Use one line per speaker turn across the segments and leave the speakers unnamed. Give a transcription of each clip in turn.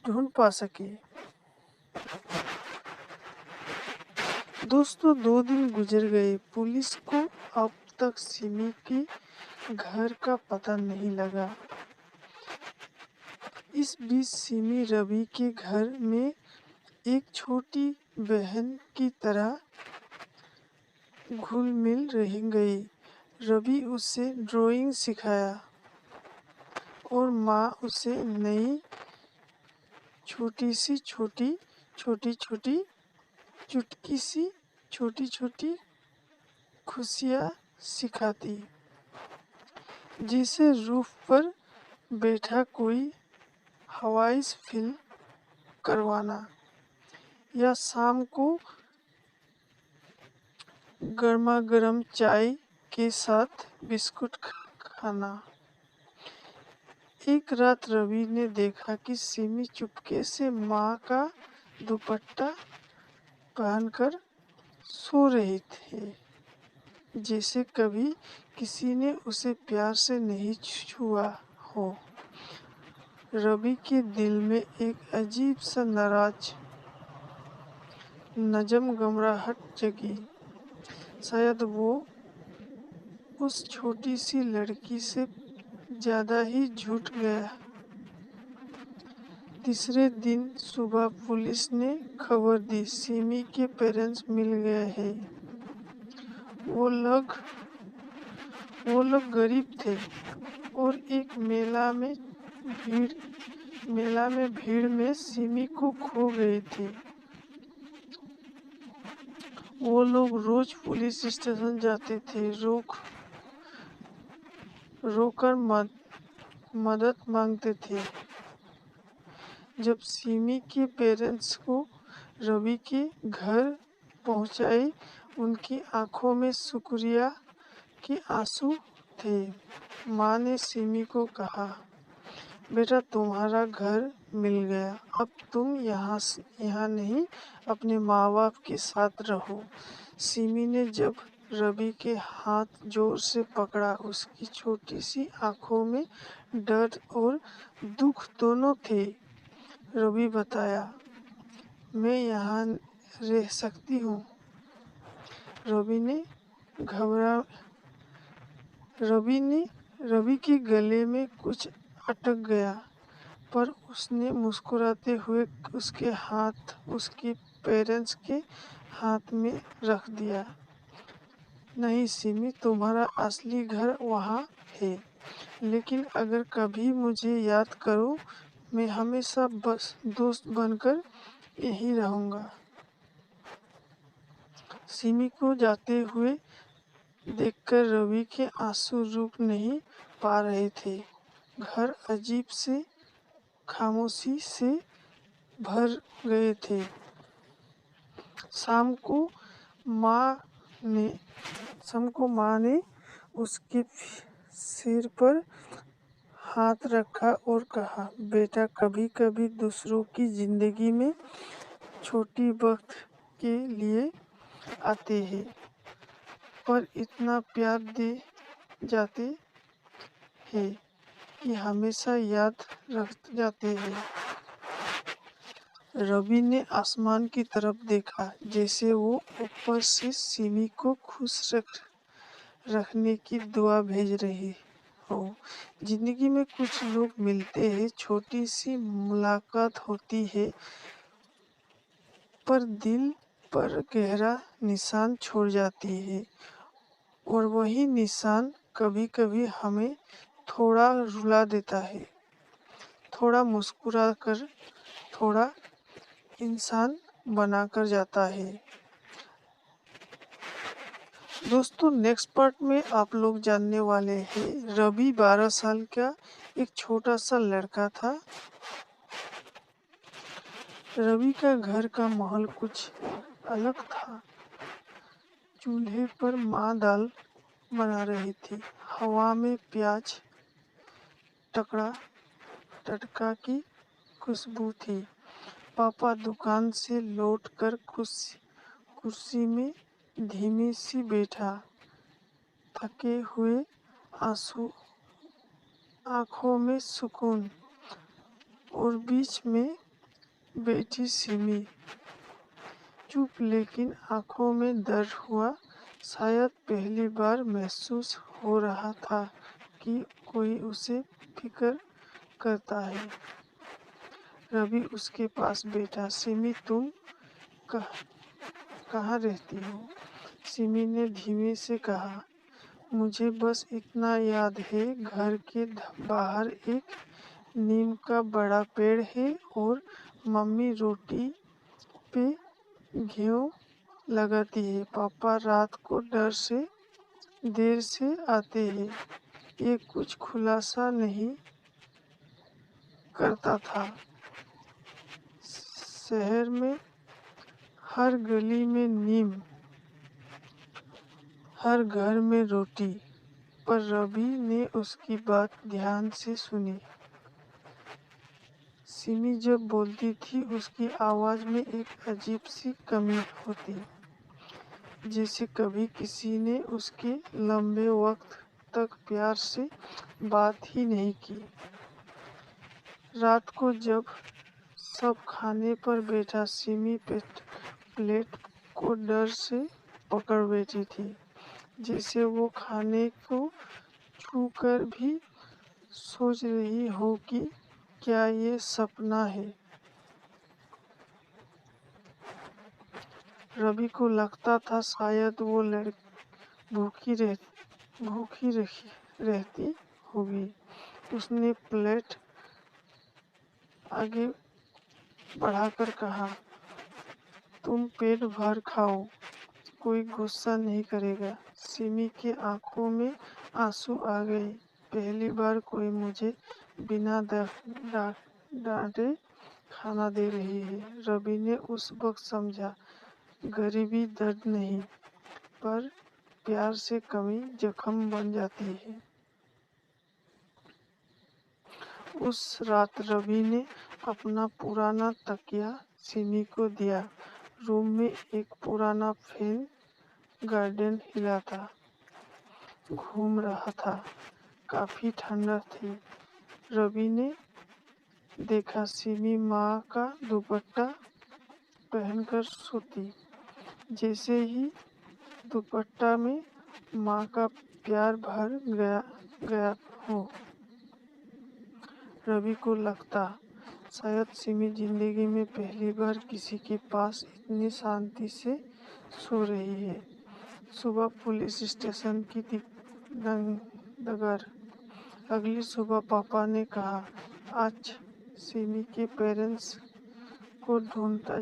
ढूंढ पा सके। दोस्तों 2 दिन गुजर गए, पुलिस को अब तक सिमी के घर का पता नहीं लगा। इस बीच सिमी रवि के घर में एक छोटी बहन की तरह घुल मिल रह गई। रवि उसे ड्राइंग सिखाया और माँ उसे नई छोटी छोटी खुशियाँ सिखाती, जैसे रूफ पर बैठा कोई हवाई फिल्म करवाना या शाम को गर्मा गर्म चाय के साथ बिस्कुट खाना। एक रात रवि ने देखा कि सिमी चुपके से माँ का दुपट्टा पहनकर सो रही थी, जैसे कभी किसी ने उसे प्यार से नहीं छुआ हो। रवि के दिल में एक अजीब सा नाराज नजम घबराहट जगी। शायद वो उस छोटी सी लड़की से ज्यादा ही झूठ गया। तीसरे दिन सुबह पुलिस ने खबर दी, सिमी के पेरेंट्स मिल गए हैं। वो लोग गरीब थे और एक मेला में भीड़ में सिमी को खो गए थे। वो लोग रोज पुलिस स्टेशन जाते थे, रोकर मदद मांगते थे। जब सिमी के पेरेंट्स को रवि के घर पहुंचाए, उनकी आंखों में शुक्रिया के आंसू थे। माँ ने सिमी को कहा, बेटा तुम्हारा घर मिल गया, अब तुम यहाँ नहीं अपने माँ बाप के साथ रहो। सिमी ने जब रवि के हाथ जोर से पकड़ा, उसकी छोटी सी आंखों में डर और दुख दोनों थे। रवि बताया, मैं यहाँ रह सकती हूँ। रवि के गले में कुछ अटक गया, पर उसने मुस्कुराते हुए उसके पेरेंट्स के हाथ में रख दिया। नहीं सिमी, तुम्हारा असली घर वहाँ है, लेकिन अगर कभी मुझे याद करो, मैं हमेशा बस दोस्त बनकर यहीं रहूँगा। सिमी को जाते हुए देखकर रवि के आंसू रुक नहीं पा रहे थे। घर अजीब से खामोशी से भर गए थे। शाम को माँ ने उसके सिर पर हाथ रखा और कहा, बेटा कभी कभी दूसरों की जिंदगी में छोटी वक्त के लिए आते हैं, पर इतना प्यार दे जाते हैं कि हमेशा याद रख जाते हैं। रवि ने आसमान की तरफ देखा, जैसे वो ऊपर से सिमी को खुश रखने की दुआ भेज रही हो। जिंदगी में कुछ लोग मिलते हैं, छोटी सी मुलाकात होती है, पर दिल पर गहरा निशान छोड़ जाती है। और वही निशान कभी कभी हमें थोड़ा रुला देता है, थोड़ा मुस्कुरा कर, थोड़ा इंसान बनाकर जाता है। दोस्तों नेक्स्ट पार्ट में आप लोग जानने वाले हैं, रवि 12 साल का एक छोटा सा लड़का था। रवि का घर का माहौल कुछ अलग था। चूल्हे पर माँ दाल बना रही थी, हवा में प्याज टटका की खुशबू थी। पापा दुकान से लौटकर कुर्सी में धीमी सी बैठा, थके हुए, आंखों में सुकून। और बीच में बैठी सिमी चुप, लेकिन आंखों में दर्द हुआ। शायद पहली बार महसूस हो रहा था कि कोई उसे फिक्र करता है। रवि उसके पास बैठा। सिमी, तुम कहाँ रहती हो? सिमी ने धीमे से कहा, मुझे बस इतना याद है, घर के बाहर एक नीम का बड़ा पेड़ है और मम्मी रोटी पे घी लगाती है। पापा रात को देर से आते हैं। ये कुछ खुलासा नहीं करता था। शहर में हर गली में नीम, हर घर में रोटी। पर रवि ने उसकी बात ध्यान से सुनी। सिमी जब बोलती थी उसकी आवाज में एक अजीब सी कमी होती, जैसे कभी किसी ने उसके लंबे वक्त तक प्यार से बात ही नहीं की। रात को जब सब खाने पर बैठा, सिमी प्लेट को डर से पकड़ बैठी थी, जैसे वो खाने को छू कर भी सोच रही हो कि क्या ये सपना है। रवि को लगता था शायद वो भूखी रहती होगी। उसने प्लेट आगे बढ़ाकर कहा, तुम पेट भर खाओ, कोई गुस्सा नहीं करेगा। सिमी के आंखों में आंसू आ गए। पहली बार कोई मुझे बिना डांटे खाना दे रही है। रवि ने उस वक्त समझा, गरीबी दर्द नहीं, पर प्यार से कमी जख्म बन जाती है। उस रात रवि ने अपना पुराना तकिया सिमी को दिया। रूम में एक पुराना फैन गार्डन हिलाता घूम रहा था। काफी ठंडा थी। रवि ने देखा सिमी माँ का दुपट्टा पहनकर सोती। जैसे ही दुपट्टा में माँ का प्यार भर गया हो। रवि को लगता शायद सिमी जिंदगी में पहली बार किसी के पास इतनी शांति से सो रही है। सुबह पुलिस स्टेशन की डगर। अगली सुबह पापा ने कहा, आज सिमी के पेरेंट्स को ढूंढना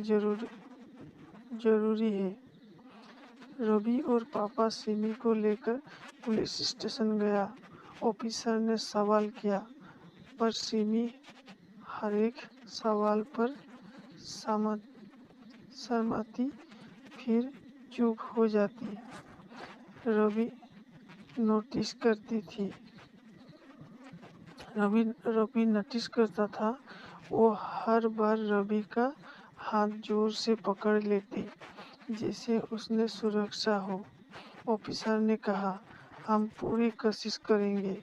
जरूरी है। रवि और पापा सिमी को लेकर पुलिस स्टेशन गया। ऑफिसर ने सवाल किया, पर सिमी हर एक सवाल पर सहमति, फिर चुप हो जाती। रवि नोटिस करता था। वो हर बार रवि का हाथ जोर से पकड़ लेती, जैसे उसने सुरक्षा हो। ऑफिसर ने कहा, हम पूरी कोशिश करेंगे।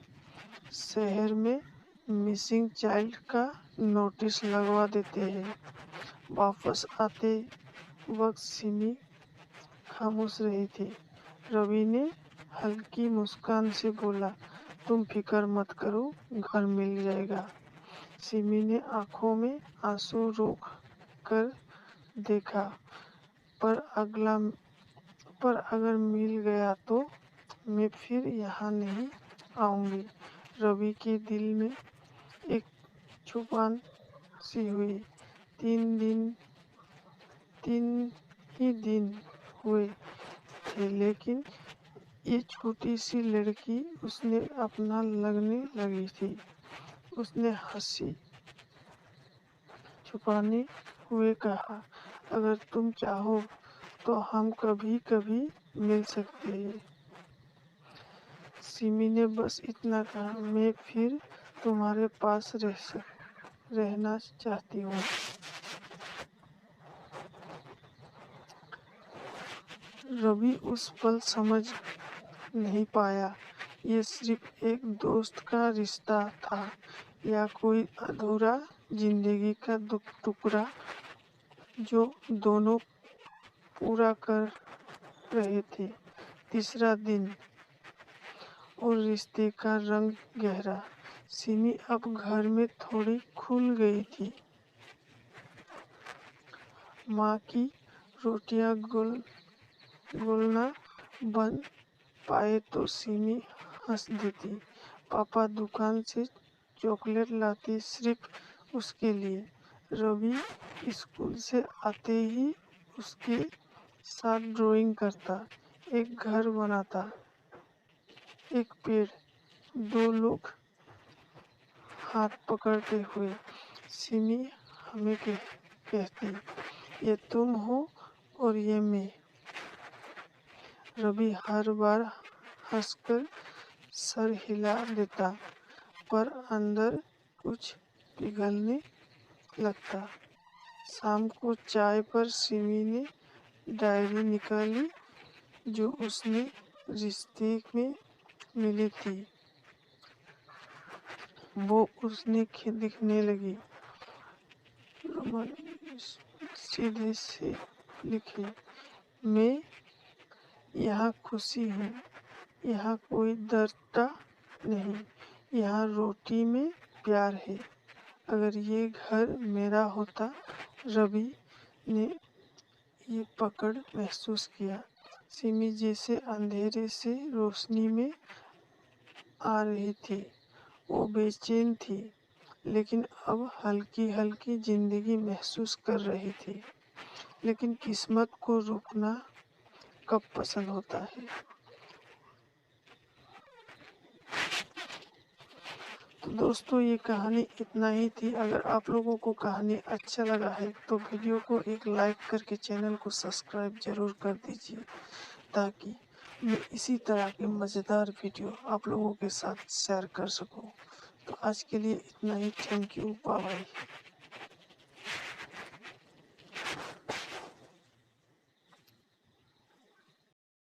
शहर में मिसिंग चाइल्ड का नोटिस लगवा देते हैं। वापस आते वक्त सिमी खामोश रही थी। रवि ने हल्की मुस्कान से बोला, तुम फिक्र मत करो, घर मिल जाएगा। सिमी ने आंखों में आंसू रोक कर देखा, पर अगर मिल गया तो मैं फिर यहाँ नहीं आऊंगी। रवि के दिल में एक चुपान सी हुई। 3 ही दिन हुए थे, लेकिन ये छोटी सी लड़की उसने अपना लगने लगी थी। उसने हंसी छुपाने हुए कहा, अगर तुम चाहो तो हम कभी कभी मिल सकते हैं। सिमी ने बस इतना कहा, मैं फिर तुम्हारे पास रहना चाहती हूँ। रवि उस पल समझ नहीं पाया, ये सिर्फ एक दोस्त का रिश्ता था या कोई अधूरा जिंदगी का टुकड़ा जो दोनों पूरा कर रहे थे। तीसरा दिन और रिश्ते का रंग गहरा। सिमी अब घर में थोड़ी खुल गई थी। माँ की रोटियां गोलना बन पाए तो सिमी हंस देती। पापा दुकान से चॉकलेट लाते सिर्फ उसके लिए। रवि स्कूल से आते ही उसके साथ ड्राइंग करता, एक घर बनाता, एक पेड़, दो लोग हाथ पकड़ते हुए। सिमी हमें कहती, ये तुम हो और ये मैं। रवि हर बार हंसकर सर हिला देता, पर अंदर कुछ पिघलने लगता। शाम को चाय पर सिमी ने डायरी निकाली जो उसने रिश्ते में मिली थी। वो उसने दिखने लगी। सीधे से लिखी, मैं यहाँ खुशी हूँ, यहाँ कोई डरता नहीं, यहाँ रोटी में प्यार है। अगर ये घर मेरा होता। रवि ने ये पकड़ महसूस किया। सिमी जैसे अंधेरे से रोशनी में आ रही थी। वो बेचैन थी, लेकिन अब हल्की हल्की जिंदगी महसूस कर रही थी। लेकिन किस्मत को रुकना कब पसंद होता है। तो दोस्तों, ये कहानी इतना ही थी। अगर आप लोगों को कहानी अच्छा लगा है तो वीडियो को एक लाइक करके चैनल को सब्सक्राइब जरूर कर दीजिए, ताकि मैं इसी तरह के मज़ेदार वीडियो आप लोगों के साथ शेयर कर सकूं। तो आज के लिए इतना ही। Thank you, bye bye.